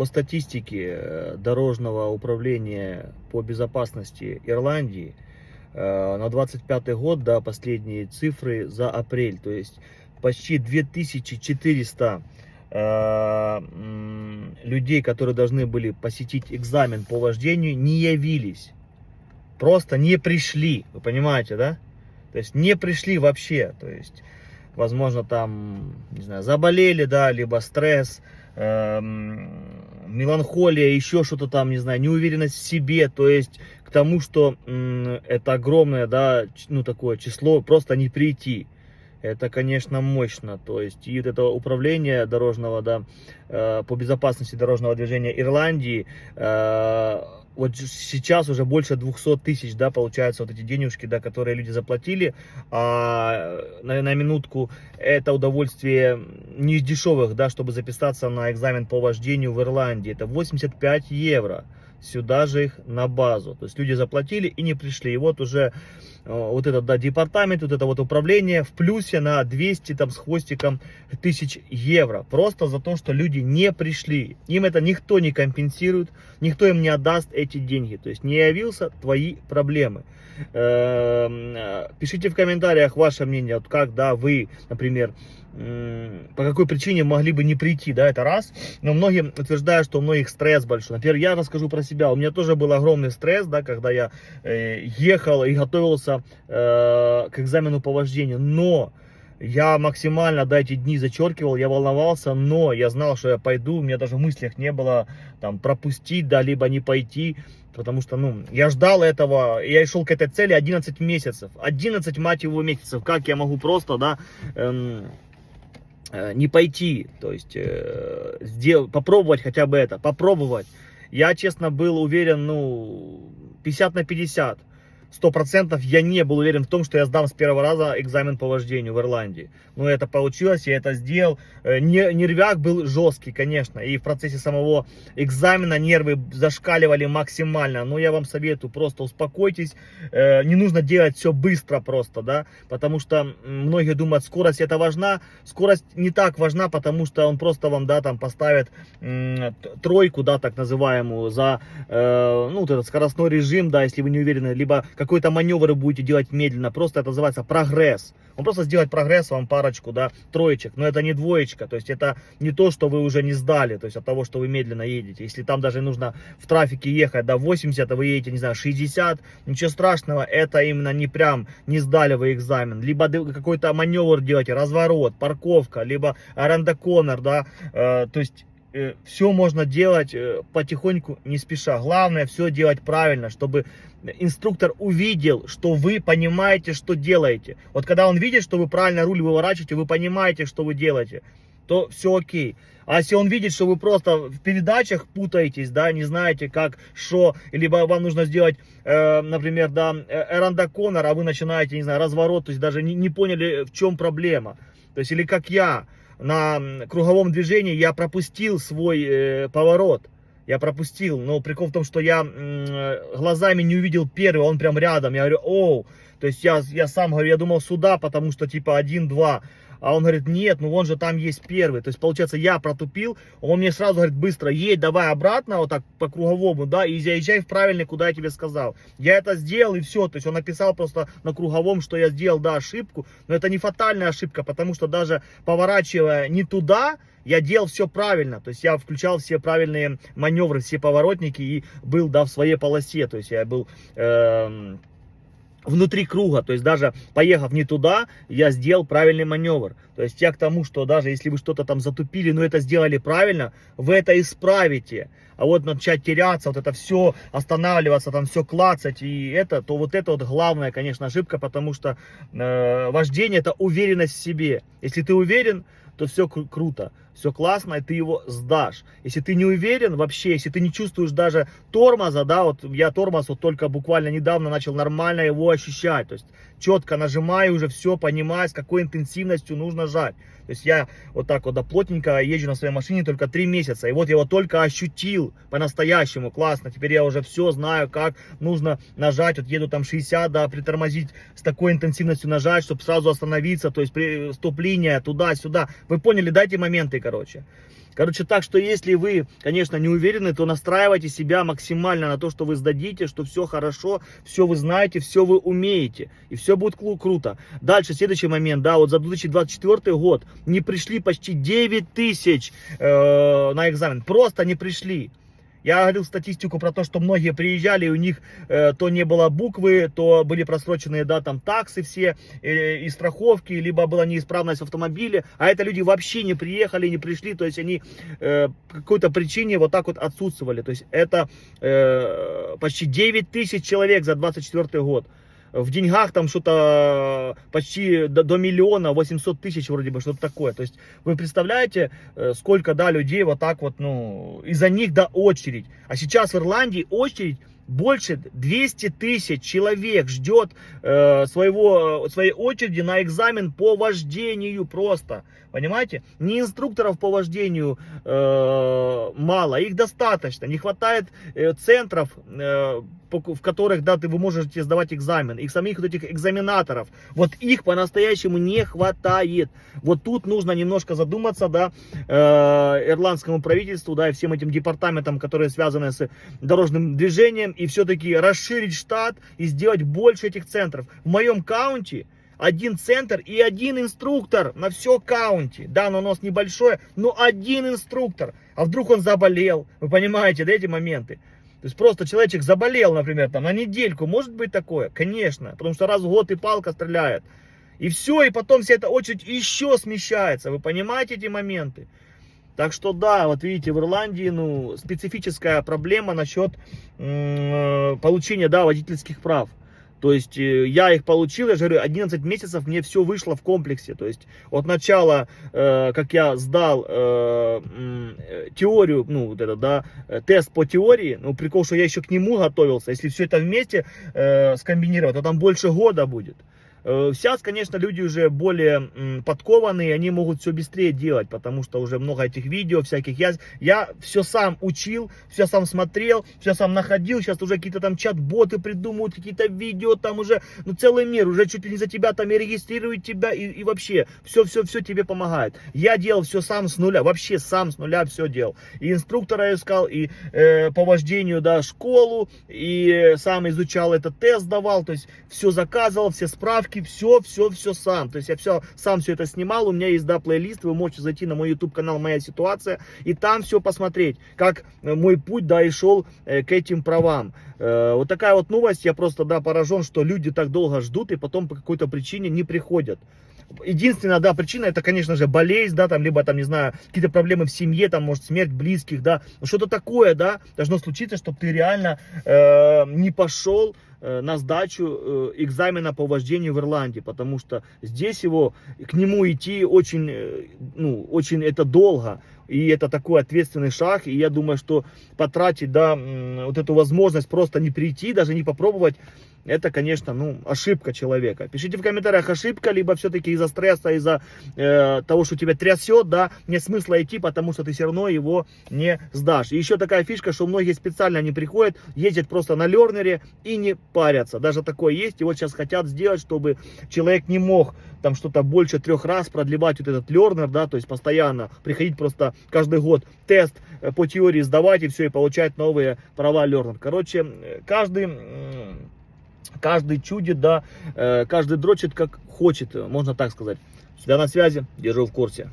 по статистике Дорожного управления по безопасности Ирландии, на 25 год, да, последние цифры за апрель, то есть почти 2400 людей, которые должны были посетить экзамен по вождению, не явились. Просто не пришли, вы понимаете, да? То есть не пришли вообще, то есть, возможно, там, не знаю, заболели, да, либо стресс, меланхолия, еще что-то там, не знаю, неуверенность в себе, то есть к тому, что это огромное, да, ну, такое число, просто не прийти. Это, конечно, мощно, то есть и вот это управление дорожного, да, по безопасности дорожного движения Ирландии, вот сейчас уже больше 200 тысяч, да, получается, вот эти денежки, да, которые люди заплатили, на минутку, это удовольствие не из дешевых, да, чтобы записаться на экзамен по вождению в Ирландии, это 85 евро. Сюда же их на базу. То есть люди заплатили и не пришли. И вот уже вот этот, да, департамент, вот это вот управление в плюсе на 200 там с хвостиком тысяч евро. Просто за то, что люди не пришли. Им это никто не компенсирует, никто им не отдаст эти деньги. То есть не явился, твои проблемы. Пишите в комментариях ваше мнение, вот как, да, вы, например, по какой причине могли бы не прийти, да, это раз. Но многие утверждают, что у многих стресс большой. Например, я расскажу про себя. У меня тоже был огромный стресс, да, когда я ехал и готовился к экзамену по вождению. Но я максимально, да, эти дни зачеркивал, я волновался, но я знал, что я пойду. У меня даже в мыслях не было там пропустить, да, либо не пойти. Потому что, ну, я ждал этого, я шел к этой цели 11 месяцев. 11, мать его, месяцев. Как я могу просто, да, не пойти, то есть попробовать хотя бы это, попробовать. Я, честно, был уверен, ну, 50 на 50. 100% я не был уверен в том, что я сдам с первого раза экзамен по вождению в Ирландии. Но это получилось, я это сделал. Нервяк был жесткий, конечно. И в процессе самого экзамена нервы зашкаливали максимально. Но я вам советую, просто успокойтесь. Не нужно делать все быстро просто, да. Потому что многие думают, скорость это важна. Скорость не так важна, потому что он просто вам, да, там поставит тройку, да, так называемую, за, ну, вот этот скоростной режим, да, если вы не уверены, либо какой-то маневр будете делать медленно, просто это называется прогресс. Он просто сделает прогресс, вам парочку, да, троечек, но это не двоечка, то есть это не то, что вы уже не сдали, то есть от того, что вы медленно едете. Если там даже нужно в трафике ехать до 80, а вы едете, не знаю, 60, ничего страшного, это именно не прям не сдали вы экзамен. Либо какой-то маневр делаете, разворот, парковка, либо аренда коннор, да, то есть все можно делать потихоньку, не спеша. Главное все делать правильно, чтобы инструктор увидел, что вы понимаете, что делаете. Вот когда он видит, что вы правильно руль выворачиваете, вы понимаете, что вы делаете, то все окей. А если он видит, что вы просто в передачах путаетесь, да, не знаете как, что, либо вам нужно сделать, например, да, эранда коннор, а вы начинаете, не знаю, разворот, то есть даже не поняли, в чем проблема. То есть, или как я, на круговом движении я пропустил свой поворот. Я пропустил, но прикол в том, что я глазами не увидел первый, он прям рядом. Я говорю, оу, то есть я сам говорю, я думал сюда, потому что типа 1-2. А он говорит, нет, ну вон же там есть первый. То есть, получается, я протупил, он мне сразу говорит, быстро едь, давай обратно, вот так по круговому, да, и заезжай в правильный, куда я тебе сказал. Я это сделал, и все. То есть, он написал просто на круговом, что я сделал, да, ошибку. Но это не фатальная ошибка, потому что даже поворачивая не туда, я делал все правильно. То есть, я включал все правильные маневры, все поворотники и был, да, в своей полосе. То есть, я был... внутри круга, то есть даже поехав не туда, я сделал правильный маневр. То есть я к тому, что даже если вы что-то там затупили, но это сделали правильно, вы это исправите. А вот начать теряться, вот это все, останавливаться, там все клацать и это, то вот это вот главная, конечно, ошибка, потому что вождение это уверенность в себе. Если ты уверен, то все круто, все классно, и ты его сдашь. Если ты не уверен вообще, если ты не чувствуешь даже тормоза, да, вот я тормоз вот только буквально недавно начал нормально его ощущать, то есть четко нажимаю уже все, понимаю, с какой интенсивностью нужно жать. То есть я вот так вот, да, плотненько езжу на своей машине только 3 месяца, и вот я его только ощутил по-настоящему, классно, теперь я уже все знаю, как нужно нажать, вот еду там 60, да, притормозить с такой интенсивностью нажать, чтобы сразу остановиться, то есть стоп-линия туда-сюда. Вы поняли, да, эти моменты, короче. Короче, так что если вы, конечно, не уверены, то настраивайте себя максимально на то, что вы сдадите, что все хорошо, все вы знаете, все вы умеете, и все будет круто. Дальше, следующий момент, да, вот за 2024 год не пришли почти 9 тысяч на экзамен, просто не пришли. Я говорил статистику про то, что многие приезжали, и у них то не было буквы, то были просроченные, да, там таксы все, и страховки, либо была неисправность в автомобиле, а это люди вообще не приехали, не пришли, то есть они по какой-то причине вот так вот отсутствовали. То есть это почти 9 тысяч человек за 2024 год. В деньгах там что-то почти до миллиона, 800 тысяч вроде бы, что-то такое. То есть вы представляете, сколько, да, людей вот так вот, ну, из-за них, да, очередь. А сейчас в Ирландии очередь больше 200 тысяч человек ждет своей очереди на экзамен по вождению просто. Понимаете? Не инструкторов по вождению мало, их достаточно. Не хватает центров, в которых, да, вы можете сдавать экзамен. Их самих вот этих экзаменаторов. Вот их по-настоящему не хватает. Вот тут нужно немножко задуматься, да, ирландскому правительству, да, и всем этим департаментам, которые связаны с дорожным движением, и все-таки расширить штат и сделать больше этих центров. В моем каунти один центр и один инструктор на все каунти. Да, но у нас небольшое, но один инструктор. А вдруг он заболел? Вы понимаете, да, эти моменты? То есть просто человечек заболел, например, там на недельку. Может быть такое? Конечно. Потому что раз в год и палка стреляет. И все, и потом вся эта очередь еще смещается. Вы понимаете эти моменты? Так что да, вот видите, в Ирландии, ну, специфическая проблема насчет получения, да, водительских прав. То есть я их получил, я же говорю, 11 месяцев мне все вышло в комплексе. То есть от начала, как я сдал теорию, ну вот это, да, тест по теории, ну прикол, что я еще к нему готовился. Если все это вместе скомбинировать, то там больше года будет. Сейчас, конечно, люди уже более подкованные, они могут все быстрее делать, потому что уже много этих видео всяких. Я все сам учил, все сам смотрел, все сам находил. Сейчас уже какие-то там чат-боты придумывают, какие-то видео, там уже, ну, целый мир, уже чуть ли не за тебя там и регистрируют тебя, и вообще все тебе помогает. Я делал все сам с нуля, вообще сам с нуля все делал. И инструктора искал, и по вождению, да, школу, и сам изучал этот тест, давал, то есть все заказывал, все справки, все сам. То есть я сам все это снимал. У меня есть, да, плейлист. Вы можете зайти на мой YouTube канал «Моя ситуация» и там все посмотреть, как мой путь, да, и шел к этим правам. Вот такая вот новость. Я просто, да, поражен, что люди так долго ждут и потом по какой-то причине не приходят. Единственная, да, причина, это, конечно же, болезнь, да, там, либо, там, не знаю, какие-то проблемы в семье, там, может, смерть близких, да, что-то такое, да, должно случиться, чтобы ты реально не пошел на сдачу экзамена по вождению в Ирландии, потому что здесь к нему идти очень, ну, очень это долго, и это такой ответственный шаг, и я думаю, что потратить, да, вот эту возможность просто не прийти, даже не попробовать, это, конечно, ну, ошибка человека. Пишите в комментариях, ошибка, либо все-таки из-за стресса, из-за того, что тебя трясет, да, нет смысла идти, потому что ты все равно его не сдашь. И еще такая фишка, что многие специально не приходят, ездят просто на лернере и не парятся. Даже такое есть, и вот сейчас хотят сделать, чтобы человек не мог там что-то больше 3 раз продлевать вот этот лернер, да, то есть постоянно приходить просто каждый год тест по теории сдавать и все, и получать новые права лернер. Короче, каждый чудит, да, каждый дрочит как хочет, можно так сказать. Всегда на связи, держу в курсе.